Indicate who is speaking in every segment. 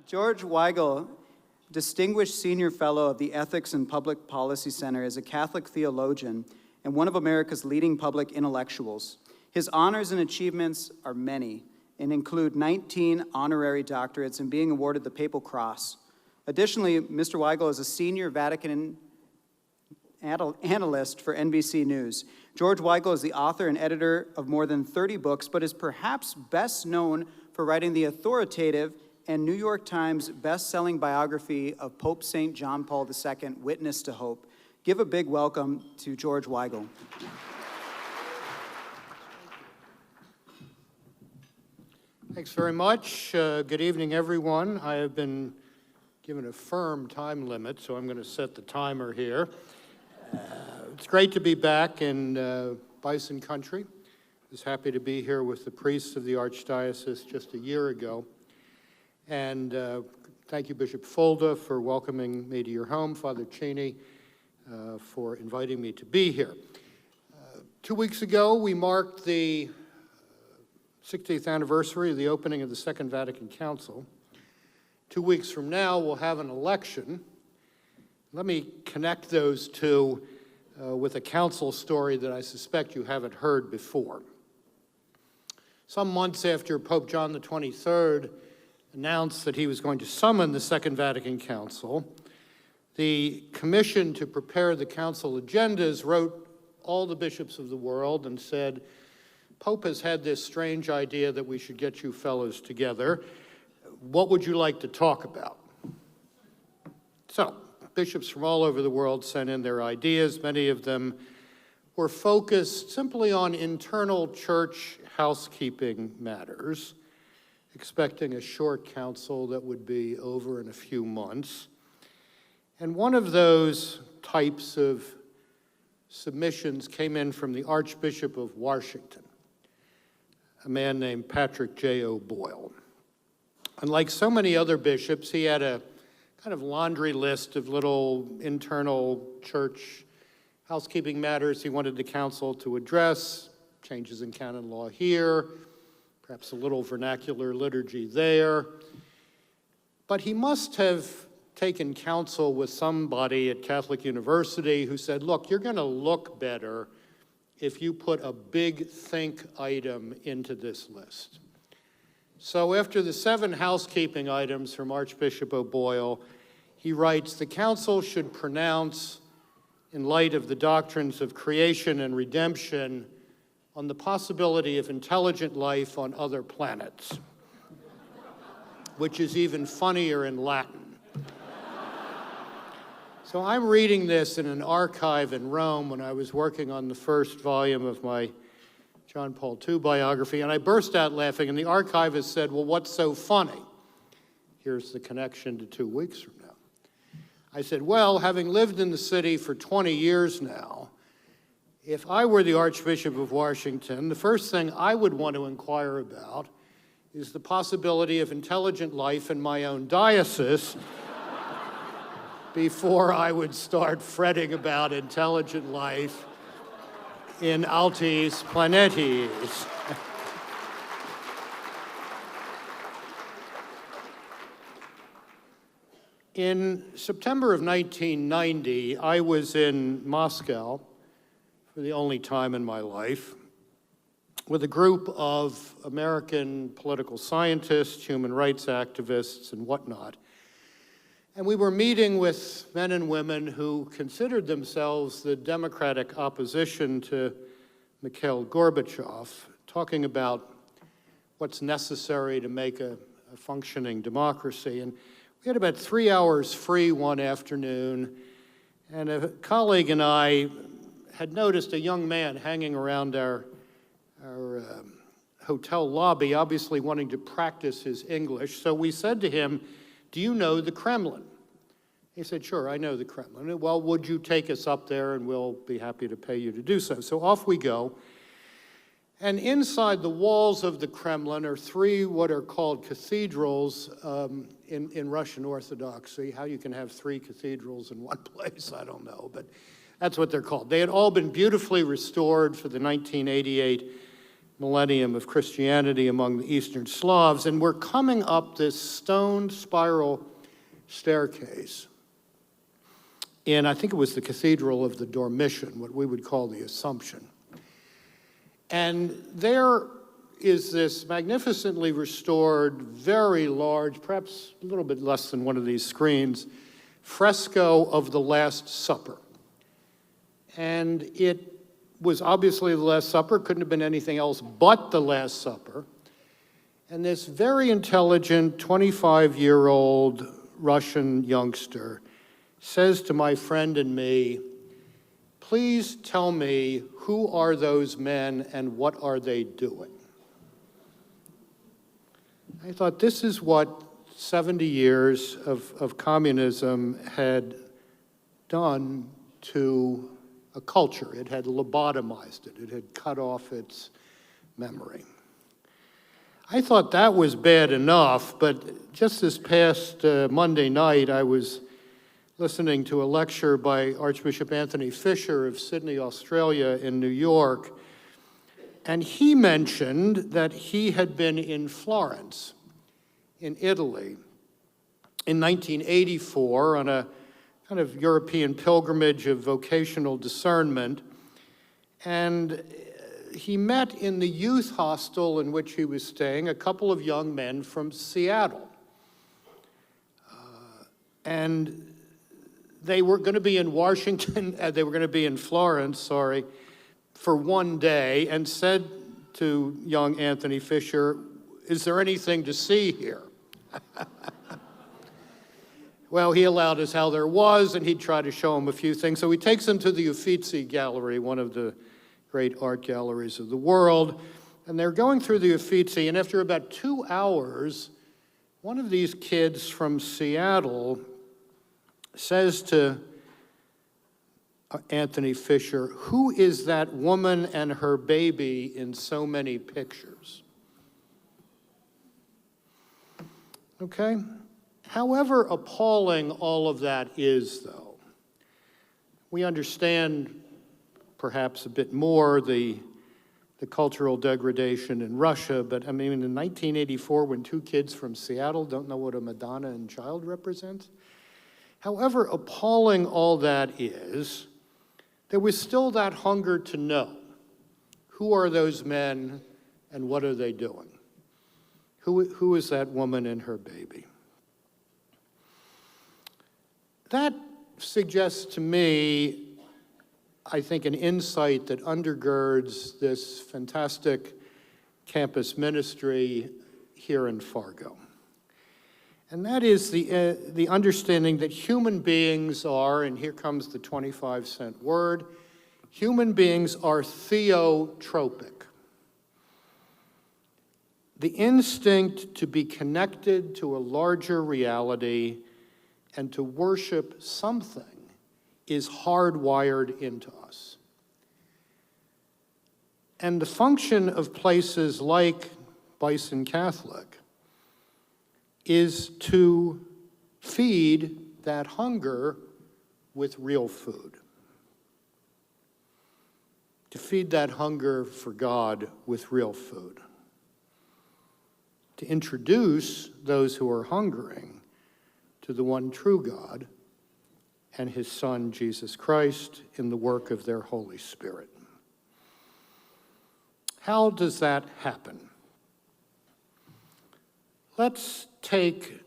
Speaker 1: George Weigel, Distinguished Senior Fellow of the Ethics and Public Policy Center, is a Catholic theologian and one of America's leading public intellectuals. His honors and achievements are many and include 19 honorary doctorates and being awarded the Papal Cross. Additionally, Mr. Weigel is a senior Vatican analyst for NBC News. George Weigel is the author and editor of more than 30 books, but is perhaps best known for writing the authoritative and New York Times best-selling biography of Pope St. John Paul II, Witness to Hope. Give a big welcome to George Weigel.
Speaker 2: Thanks very much. Good evening, everyone. I have been given a firm time limit, so I'm going to set the timer here. It's great to be back in Bison Country. I was happy to be here with the priests of the Archdiocese just a year ago. And thank you, Bishop Folda, for welcoming me to your home, Father Cheney, for inviting me to be here. 2 weeks ago, we marked the 60th anniversary of the opening of the Second Vatican Council. 2 weeks from now, we'll have an election. Let me connect those two with a council story that I suspect you haven't heard before. Some months after Pope John the 23rd announced that he was going to summon the Second Vatican Council, the commission to prepare the council agendas wrote all the bishops of the world and said, Pope has had this strange idea that we should get you fellows together. What would you like to talk about? So, bishops from all over the world sent in their ideas. Many of them were focused simply on internal church housekeeping matters, expecting a short council that would be over in a few months. And one of those types of submissions came in from the Archbishop of Washington, a man named Patrick J. O'Boyle. Unlike so many other bishops, he had a kind of laundry list of little internal church housekeeping matters he wanted the council to address, changes in canon law here, perhaps a little vernacular liturgy there. But he must have taken counsel with somebody at Catholic University who said, look, you're going to look better if you put a big think item into this list. So after the 7 housekeeping items from Archbishop O'Boyle, he writes, the council should pronounce, in light of the doctrines of creation and redemption, on the possibility of intelligent life on other planets, which is even funnier in Latin. So I'm reading this in an archive in Rome when I was working on the first volume of my John Paul II biography, and I burst out laughing, and the archivist said, well, what's so funny? Here's the connection to 2 weeks from now. I said, well, having lived in the city for 20 years now, if I were the Archbishop of Washington, the first thing I would want to inquire about is the possibility of intelligent life in my own diocese before I would start fretting about intelligent life in Altis Planetis. In September of 1990, I was in Moscow for the only time in my life with a group of American political scientists, human rights activists, and whatnot. And we were meeting with men and women who considered themselves the democratic opposition to Mikhail Gorbachev, talking about what's necessary to make a functioning democracy. And we had about 3 hours free one afternoon, and a colleague and I had noticed a young man hanging around our hotel lobby, obviously wanting to practice his English. So we said to him, do you know the Kremlin? He said, sure, I know the Kremlin. Well, would you take us up there and we'll be happy to pay you to do so. So off we go. And inside the walls of the Kremlin are 3 what are called cathedrals in Russian Orthodoxy. How you can have 3 cathedrals in one place, I don't know, but that's what they're called. They had all been beautifully restored for the 1988 millennium of Christianity among the Eastern Slavs, and we're coming up this stone spiral staircase in, I think it was the Cathedral of the Dormition, what we would call the Assumption. And there is this magnificently restored, very large, perhaps a little bit less than one of these screens, fresco of the Last Supper. And it was obviously the Last Supper, couldn't have been anything else but the Last Supper. And this very intelligent 25-year-old Russian youngster says to my friend and me, "Please tell me, who are those men and what are they doing?" I thought, this is what 70 years of communism had done to a culture. It had lobotomized it. It had cut off its memory. I thought that was bad enough, but just this past Monday night, I was listening to a lecture by Archbishop Anthony Fisher of Sydney, Australia, in New York, and he mentioned that he had been in Florence, in Italy, in 1984 on a kind of European pilgrimage of vocational discernment, and he met in the youth hostel in which he was staying a couple of young men from Seattle. And they were going to be in they were going to be in Florence, for one day, and said to young Anthony Fisher, "Is there anything to see here?" Well, he allowed us how there was, and he'd try to show him a few things. So he takes them to the Uffizi Gallery, one of the great art galleries of the world. And they're going through the Uffizi, and after about 2 hours, one of these kids from Seattle says to Anthony Fisher, "Who is that woman and her baby in so many pictures?" Okay? However appalling all of that is, though, we understand perhaps a bit more the cultural degradation in Russia, but I mean, in 1984, when two kids from Seattle don't know what a Madonna and child represents, however appalling all that is, there was still that hunger to know, who are those men and what are they doing? Who is that woman and her baby? That suggests to me, I think, an insight that undergirds this fantastic campus ministry here in Fargo. And that is the understanding that human beings are, and here comes the 25-cent word, human beings are theotropic. The instinct to be connected to a larger reality and to worship something is hardwired into us. And the function of places like bisonCatholic is to feed that hunger with real food. To feed that hunger for God with real food. To introduce those who are hungering to the one true God and his Son, Jesus Christ, in the work of their Holy Spirit. How does that happen? Let's take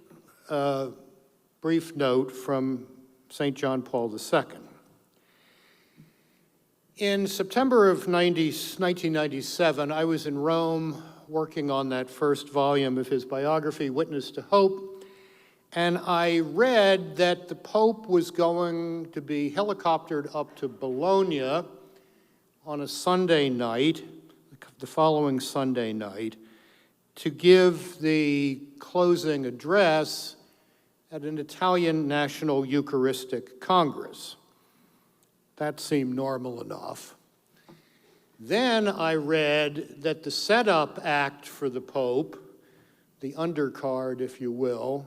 Speaker 2: a brief note from St. John Paul II. In September of 1997, I was in Rome working on that first volume of his biography, Witness to Hope, and I read that the Pope was going to be helicoptered up to Bologna on a Sunday night, the following Sunday night, to give the closing address at an Italian National Eucharistic Congress. That seemed normal enough. Then I read that the setup act for the Pope, the undercard, if you will,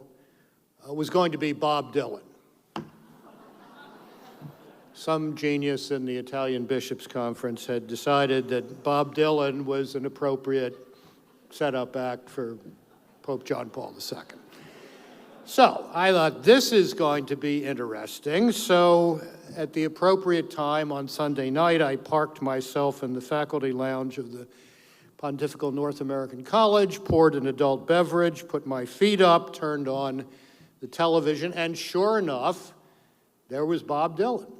Speaker 2: was going to be Bob Dylan. some genius in the Italian Bishops' Conference had decided that Bob Dylan was an appropriate setup act for Pope John Paul II. So I thought, this is going to be interesting. So at the appropriate time on Sunday night, I parked myself in the faculty lounge of the Pontifical North American College, poured an adult beverage, put my feet up, turned on the television, and sure enough, there was Bob Dylan.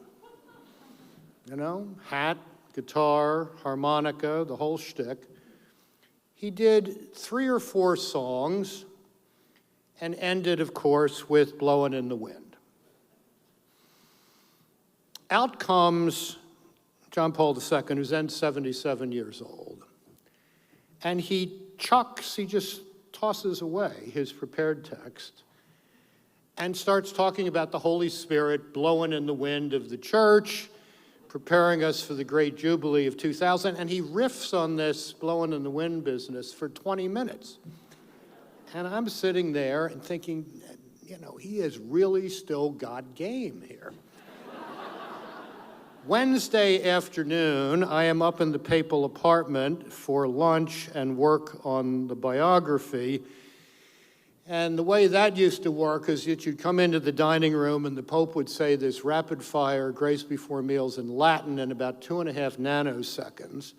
Speaker 2: You know, hat, guitar, harmonica, the whole shtick. He did 3 or 4 songs and ended, of course, with Blowin' in the Wind. Out comes John Paul II, who's then 77 years old. And he just tosses away his prepared text and starts talking about the Holy Spirit blowing in the wind of the church, preparing us for the great Jubilee of 2000, and he riffs on this blowing in the wind business for 20 minutes. And I'm sitting there and thinking, you know, he has really still got game here. Wednesday afternoon, I am up in the papal apartment for lunch and work on the biography. And the way that used to work is that you'd come into the dining room and the Pope would say this rapid fire grace before meals in Latin in about 2.5 nanoseconds.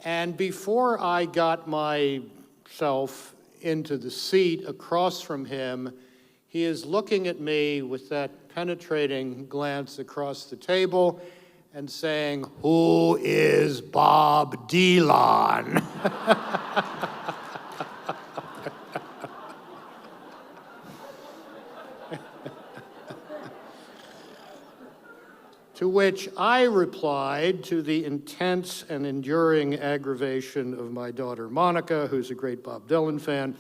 Speaker 2: And before I got myself into the seat across from him, he is looking at me with that penetrating glance across the table and saying, "Who is Bob Dylan?" To which I replied, to the intense and enduring aggravation of my daughter Monica, who's a great Bob Dylan fan,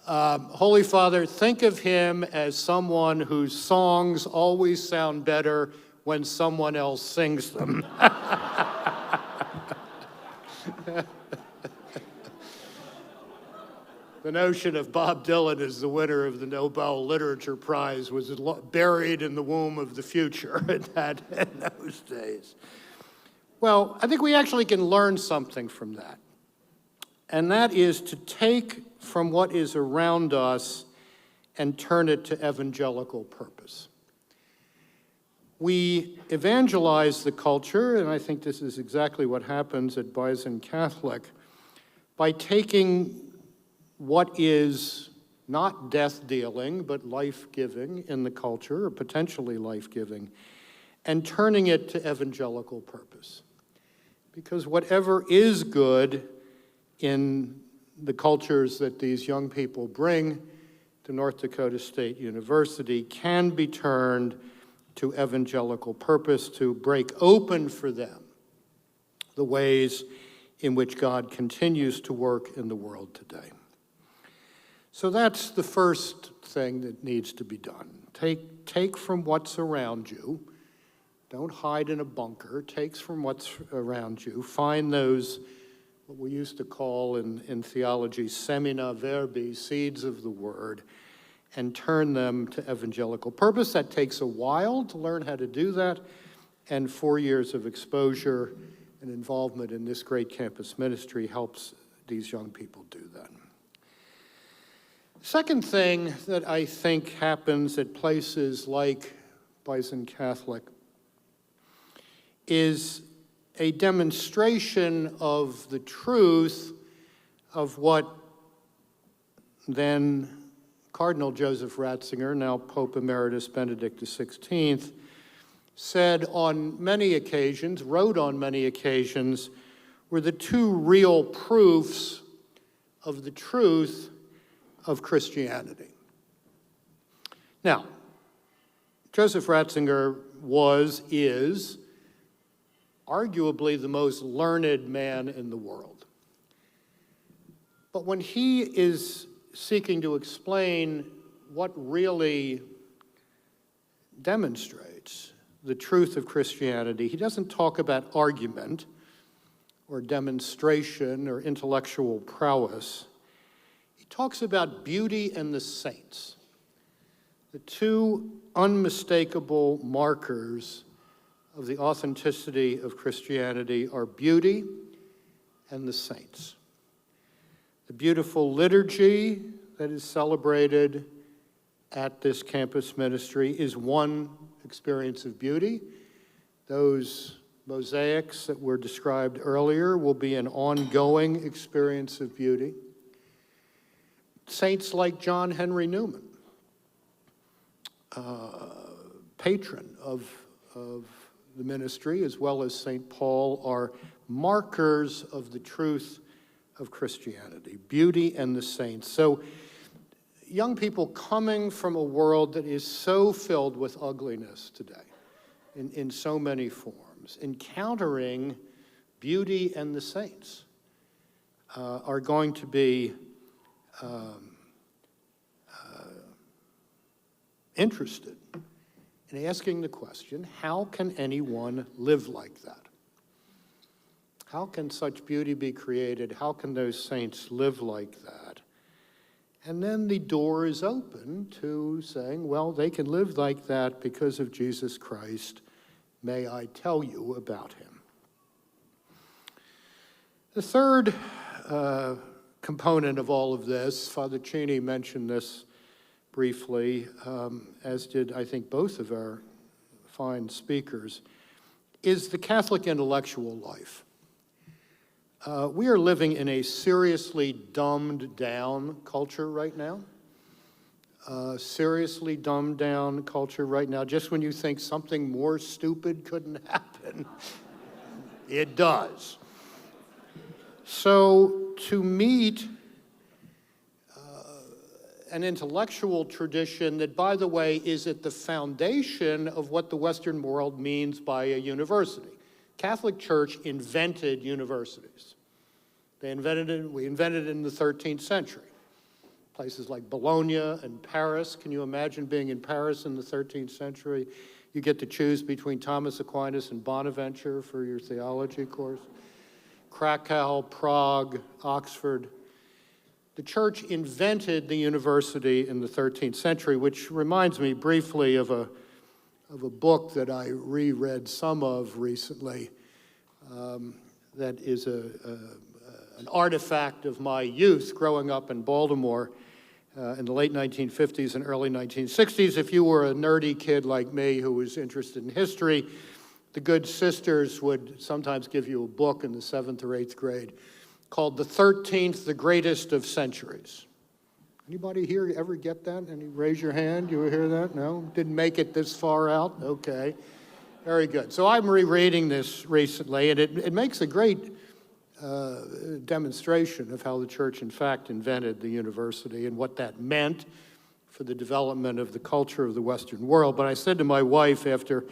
Speaker 2: Holy Father, think of him as someone whose songs always sound better when someone else sings them. The notion of Bob Dylan as the winner of the Nobel Literature Prize was buried in the womb of the future in those days. Well, I think we actually can learn something from that. And that is to take from what is around us and turn it to evangelical purpose. We evangelize the culture, and I think this is exactly what happens at bisonCatholic, by taking what is not death-dealing, but life-giving in the culture, or potentially life-giving, and turning it to evangelical purpose. Because whatever is good in the cultures that these young people bring to North Dakota State University can be turned to evangelical purpose, to break open for them the ways in which God continues to work in the world today. So that's the first thing that needs to be done. Take from what's around you. Don't hide in a bunker. Take from what's around you. Find those, what we used to call in theology, semina verbi, seeds of the word, and turn them to evangelical purpose. That takes a while to learn how to do that, and 4 years of exposure and involvement in this great campus ministry helps these young people do that. Second thing that I think happens at places like bisonCatholic is a demonstration of the truth of what then Cardinal Joseph Ratzinger, now Pope Emeritus Benedict XVI, said on many occasions, wrote on many occasions, were the two real proofs of the truth of Christianity. Now, Joseph Ratzinger is arguably the most learned man in the world. But when he is seeking to explain what really demonstrates the truth of Christianity, he doesn't talk about argument or demonstration or intellectual prowess. He talks about beauty and the saints, the two unmistakable markers of the authenticity of Christianity are beauty and the saints. The beautiful liturgy that is celebrated at this campus ministry is one experience of beauty. Those mosaics that were described earlier will be an ongoing experience of beauty. Saints like John Henry Newman, patron of the ministry, as well as St. Paul, are markers of the truth of Christianity, beauty and the saints. So young people coming from a world that is so filled with ugliness today, in so many forms, encountering beauty and the saints are going to be interested in asking the question, how can anyone live like that? How can such beauty be created? How can those saints live like that? And then the door is open to saying, well, they can live like that because of Jesus Christ. May I tell you about him? The third component of all of this, Father Cheney mentioned this briefly, as did, I think, both of our fine speakers, is the Catholic intellectual life. We are living in a seriously dumbed down culture right now. Seriously dumbed down culture right now. Just when you think something more stupid couldn't happen, it does. So to meet an intellectual tradition that, by the way, is at the foundation of what the Western world means by a university. Catholic Church invented universities. We invented it in the 13th century. Places like Bologna and Paris. Can you imagine being in Paris in the 13th century? You get to choose between Thomas Aquinas and Bonaventure for your theology course. Krakow, Prague, Oxford. The church invented the university in the 13th century, which reminds me briefly of a book that I reread some of recently that is an artifact of my youth growing up in Baltimore in the late 1950s and early 1960s. If you were a nerdy kid like me who was interested in history, the good sisters would sometimes give you a book in the 7th or 8th grade called The 13th, the Greatest of Centuries. Anybody here ever get that? Any raise your hand? You hear that? No? Didn't make it this far out? Okay. Very good. So I'm rereading this recently, and it makes a great demonstration of how the church, in fact, invented the university and what that meant for the development of the culture of the Western world. But I said to my wife after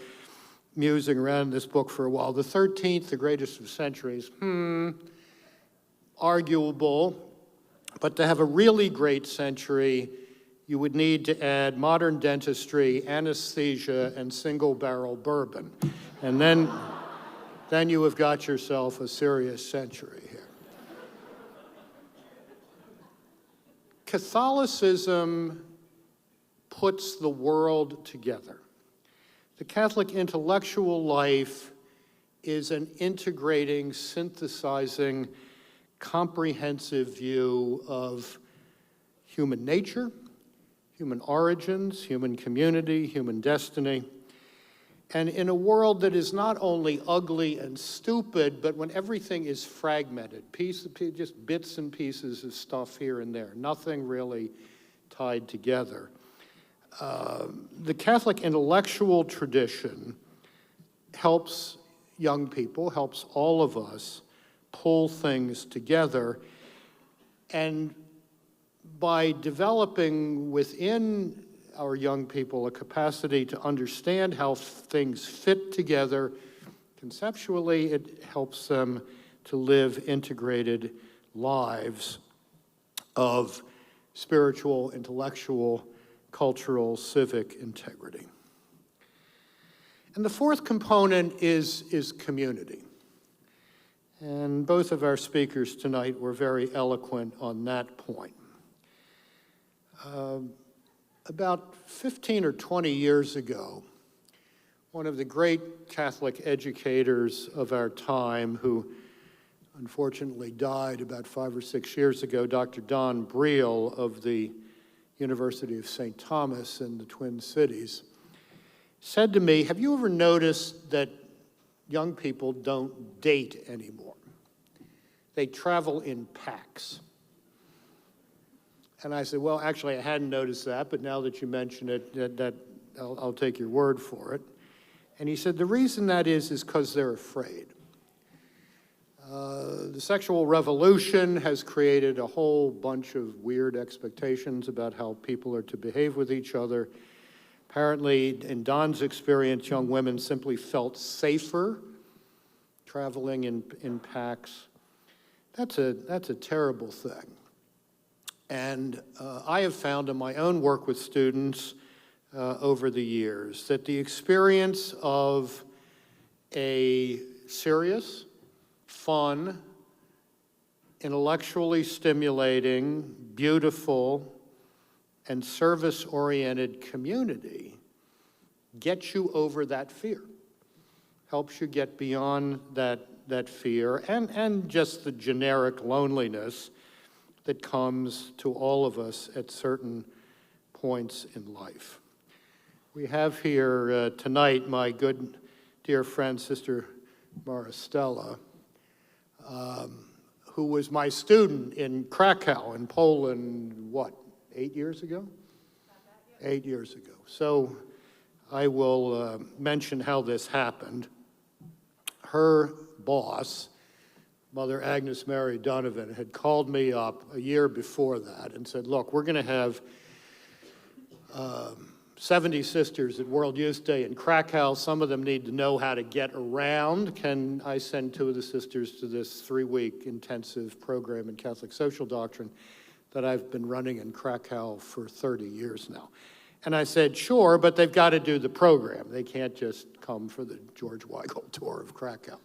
Speaker 2: musing around this book for a while, the 13th, the greatest of centuries, arguable, but to have a really great century, you would need to add modern dentistry, anesthesia, and single-barrel bourbon. And then you have got yourself a serious century here. Catholicism puts the world together. The Catholic intellectual life is an integrating, synthesizing, comprehensive view of human nature, human origins, human community, human destiny. And in a world that is not only ugly and stupid, but when everything is fragmented, just bits and pieces of stuff here and there, nothing really tied together. The Catholic intellectual tradition helps young people, helps all of us pull things together. And by developing within our young people a capacity to understand how things fit together conceptually, it helps them to live integrated lives of spiritual, intellectual, cultural, civic integrity. And the fourth component is community. And both of our speakers tonight were very eloquent on that point. About 15 or 20 years ago, one of the great Catholic educators of our time, who unfortunately died about 5 or 6 years ago, Dr. Don Briel of the University of St. Thomas in the Twin Cities, said to me, have you ever noticed that young people don't date anymore? They travel in packs. And I said, well, actually, I hadn't noticed that, but now that you mention it, I'll take your word for it. And he said, the reason that is because they're afraid. The sexual revolution has created a whole bunch of weird expectations about how people are to behave with each other. Apparently, in Don's experience, young women simply felt safer traveling in packs. That's a terrible thing. And I have found in my own work with students over the years that the experience of a serious, fun, intellectually stimulating, beautiful, and service-oriented community gets you over that fear, helps you get beyond that fear and just the generic loneliness that comes to all of us at certain points in life. We have here tonight my good dear friend, Sister Maristella, who was my student in Krakow in Poland, 8 years ago? 8 years ago. So I will mention how this happened. Her boss, Mother Agnes Mary Donovan, had called me up a year before that and said, look, we're going to have 70 sisters at World Youth Day in Krakow. Some of them need to know how to get around. Can I send 2 of the sisters to this 3-week intensive program in Catholic social doctrine that I've been running in Krakow for 30 years now? And I said, sure, but they've got to do the program. They can't just come for the George Weigel tour of Krakow.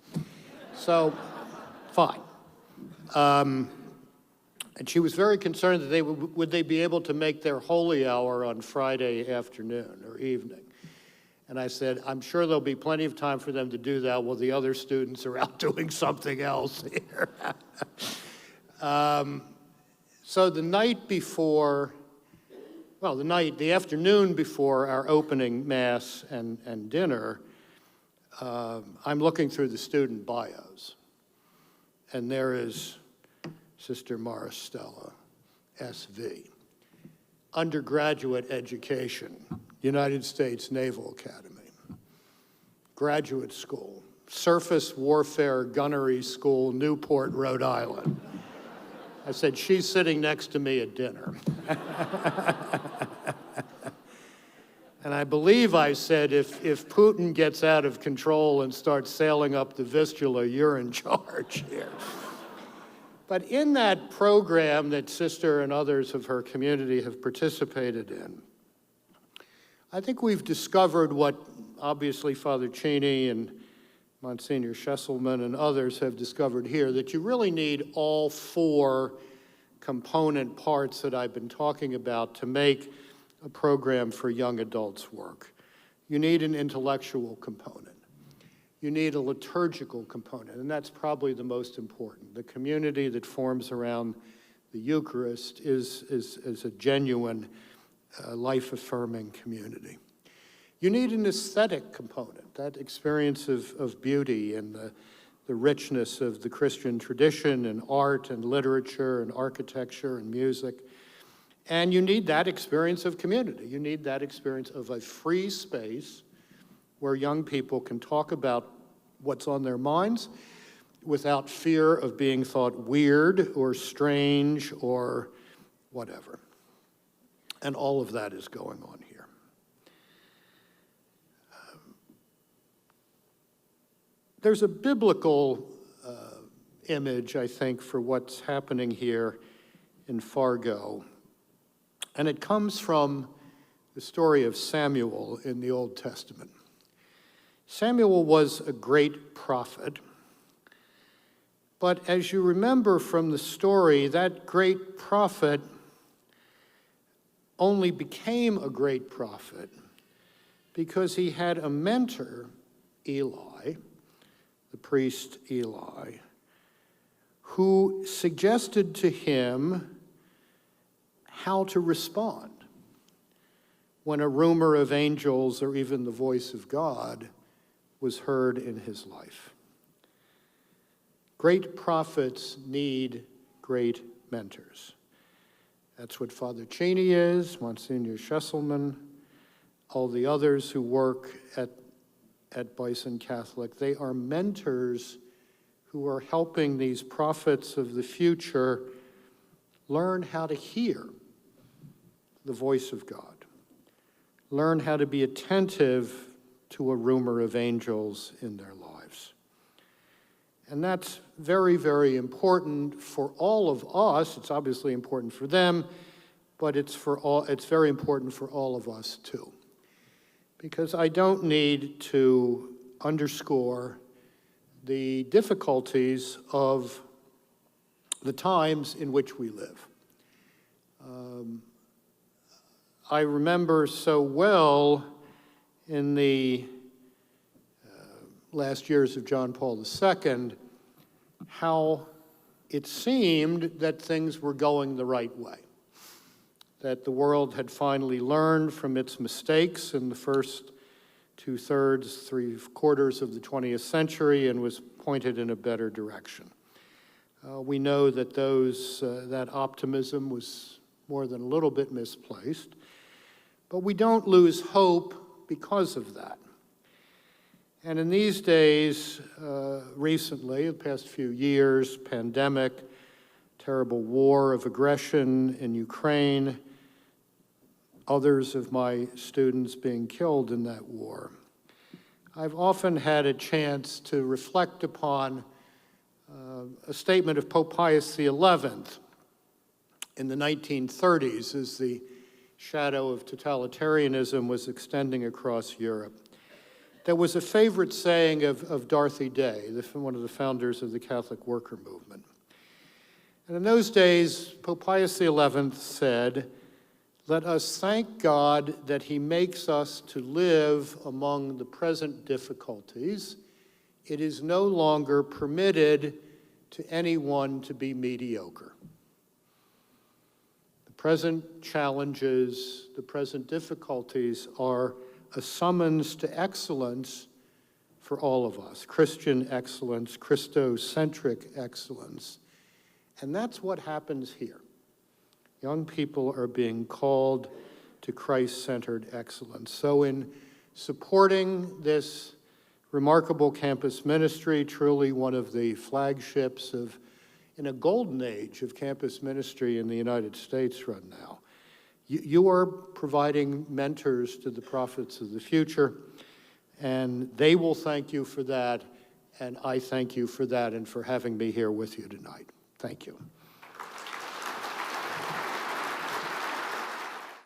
Speaker 2: So, fine. And she was very concerned that would they be able to make their holy hour on Friday afternoon or evening. And I said, I'm sure there'll be plenty of time for them to do that while the other students are out doing something else here. So the night before, the afternoon before our opening mass and dinner, I'm looking through the student bios. And there is Sister Maristella, SV, undergraduate education, United States Naval Academy, graduate school, surface warfare gunnery school, Newport, Rhode Island. I said, she's sitting next to me at dinner. And I believe I said, if Putin gets out of control and starts sailing up the Vistula, you're in charge here. But in that program that Sister and others of her community have participated in, I think we've discovered what obviously Father Cheney and Monsignor Schesselman and others have discovered here, that you really need all 4 component parts that I've been talking about to make a program for young adults work. You need an intellectual component. You need a liturgical component, and that's probably the most important. The community that forms around the Eucharist is a genuine, life-affirming community. You need an aesthetic component, that experience of beauty and the richness of the Christian tradition and art and literature and architecture and music. And you need that experience of community. You need that experience of a free space where young people can talk about what's on their minds without fear of being thought weird or strange or whatever. And all of that is going on here. There's a biblical image, I think, for what's happening here in Fargo. And it comes from the story of Samuel in the Old Testament. Samuel was a great prophet, but as you remember from the story, that great prophet only became a great prophet because he had a mentor, Eli, the priest Eli, who suggested to him how to respond when a rumor of angels or even the voice of God was heard in his life. Great prophets need great mentors. That's what Father Cheney is, Monsignor Schesselman, all the others who work at bisonCatholic. They are mentors who are helping these prophets of the future learn how to hear the voice of God, learn how to be attentive to a rumor of angels in their lives. And that's very, very important for all of us. It's obviously important for them, but it's very important for all of us too. Because I don't need to underscore the difficulties of the times in which we live. I remember so well in the last years of John Paul II how it seemed that things were going the right way, that the world had finally learned from its mistakes in the first 2/3, 3/4 of the 20th century and was pointed in a better direction. We know that that optimism was more than a little bit misplaced, but we don't lose hope because of that. And in these days, recently, the past few years, pandemic, terrible war of aggression in Ukraine, others of my students being killed in that war. I've often had a chance to reflect upon a statement of Pope Pius XI in the 1930s as the shadow of totalitarianism was extending across Europe. There was a favorite saying of Dorothy Day, one of the founders of the Catholic worker movement. And in those days, Pope Pius XI said, "Let us thank God that he makes us to live among the present difficulties. It is no longer permitted to anyone to be mediocre." The present challenges, the present difficulties are a summons to excellence for all of us, Christian excellence, Christocentric excellence. And that's what happens here. Young people are being called to Christ-centered excellence. So in supporting this remarkable campus ministry, truly one of the flagships in a golden age of campus ministry in the United States right now, you are providing mentors to the prophets of the future, and they will thank you for that, and I thank you for that and for having me here with you tonight. Thank you.